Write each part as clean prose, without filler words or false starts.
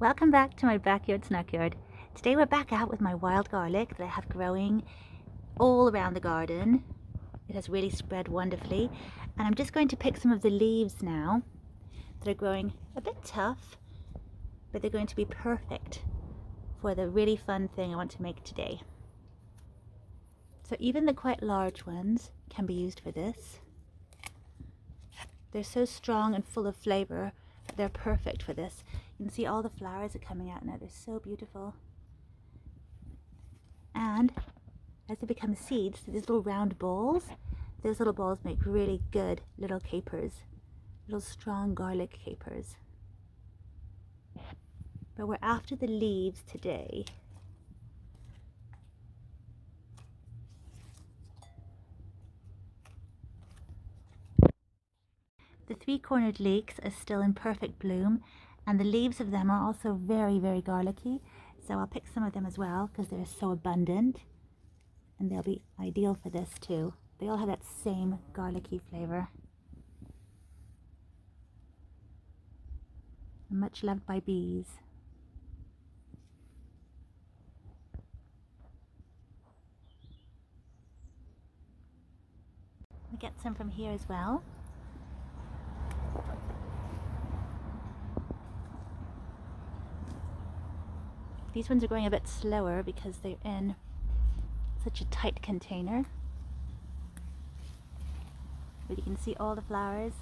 Welcome back to my backyard snack yard. Today we're back out with my wild garlic that I have growing all around the garden. It has really spread wonderfully, and I'm just going to pick some of the leaves now that are growing a bit tough, but they're going to be perfect for the really fun thing I want to make today. So even the quite large ones can be used for this. They're so strong and full of flavor. They're perfect for this. You can see all the flowers are coming out now. They're so beautiful. And as they become seeds, these little round balls, those little balls make really good little capers, little strong garlic capers. But we're after the leaves today. The three-cornered leeks are still in perfect bloom, and the leaves of them are also very, very garlicky. So I'll pick some of them as well because they're so abundant, and they'll be ideal for this too. They all have that same garlicky flavor. And much loved by bees. We get some from here as well. These ones are growing a bit slower because they're in such a tight container. But you can see all the flowers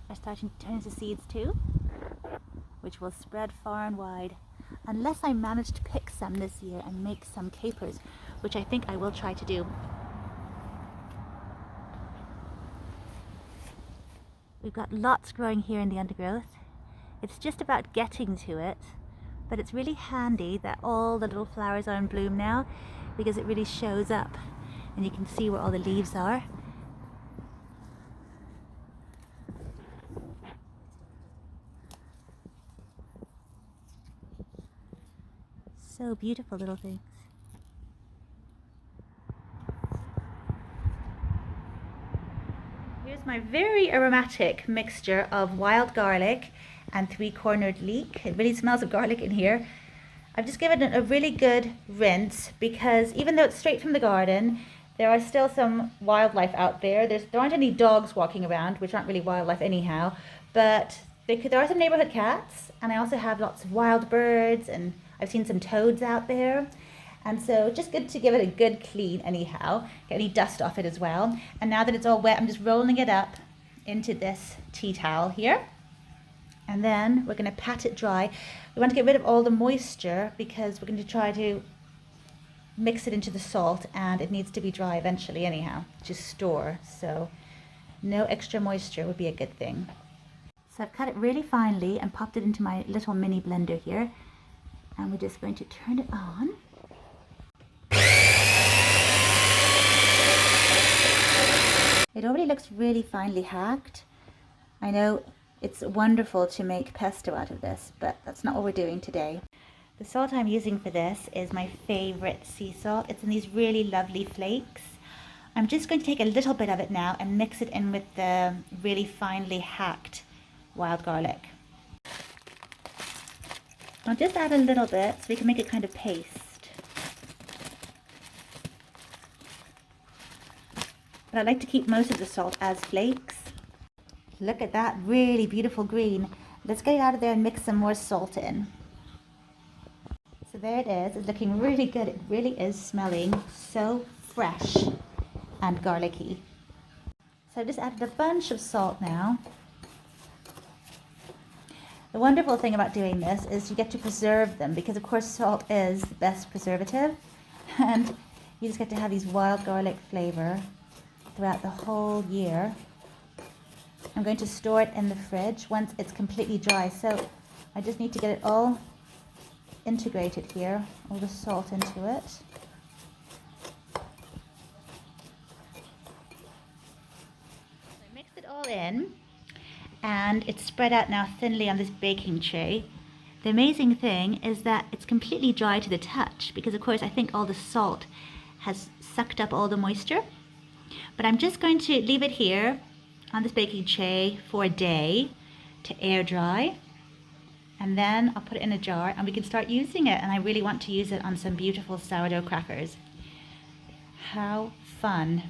are starting to turn into seeds too, which will spread far and wide, unless I manage to pick some this year and make some capers, which I think I will try to do. We've got lots growing here in the undergrowth. It's just about getting to it, but it's really handy that all the little flowers are in bloom now because it really shows up and you can see where all the leaves are. So beautiful little things. Here's my very aromatic mixture of wild garlic and three-cornered leek. It really smells of garlic in here. I've just given it a really good rinse because even though it's straight from the garden, there are still some wildlife out there. There aren't any dogs walking around, which aren't really wildlife anyhow, but there are some neighborhood cats, and I also have lots of wild birds, and I've seen some toads out there. And so just good to give it a good clean anyhow, get any dust off it as well. And now that it's all wet, I'm just rolling it up into this tea towel here. And then we're going to pat it dry. We want to get rid of all the moisture because we're going to try to mix it into the salt, and it needs to be dry eventually anyhow to store. So no extra moisture would be a good thing. So I've cut it really finely and popped it into my little mini blender here. And we're just going to turn it on. It already looks really finely hacked. I know it's wonderful to make pesto out of this, but that's not what we're doing today. The salt I'm using for this is my favorite sea salt. It's in these really lovely flakes. I'm just going to take a little bit of it now and mix it in with the really finely hacked wild garlic. I'll just add a little bit so we can make a kind of paste. But I like to keep most of the salt as flakes. Look at that really beautiful green. Let's get it out of there and mix some more salt in. So there it is. It's looking really good. It really is smelling so fresh and garlicky. So I just added a bunch of salt now. The wonderful thing about doing this is you get to preserve them because of course salt is the best preservative, and you just get to have these wild garlic flavor throughout the whole year. I'm going to store it in the fridge once it's completely dry, so I just need to get it all integrated here, all the salt into it. I mixed it all in, and it's spread out now thinly on this baking tray. The amazing thing is that it's completely dry to the touch because of course I think all the salt has sucked up all the moisture. But I'm just going to leave it here on this baking tray for a day to air dry. And then I'll put it in a jar and we can start using it. And I really want to use it on some beautiful sourdough crackers. How fun.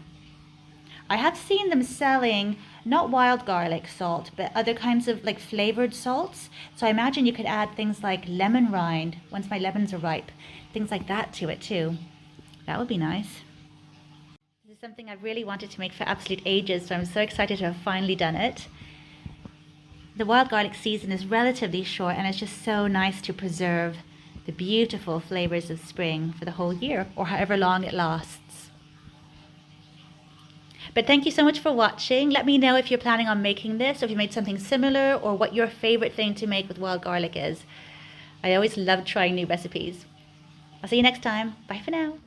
I have seen them selling not wild garlic salt, but other kinds of like flavored salts. So I imagine you could add things like lemon rind once my lemons are ripe, things like that to it too. That would be nice. This is something I've really wanted to make for absolute ages, so I'm so excited to have finally done it. The wild garlic season is relatively short, and it's just so nice to preserve the beautiful flavors of spring for the whole year, or however long it lasts. But thank you so much for watching. Let me know if you're planning on making this, or if you made something similar, or what your favorite thing to make with wild garlic is. I always love trying new recipes. I'll see you next time. Bye for now.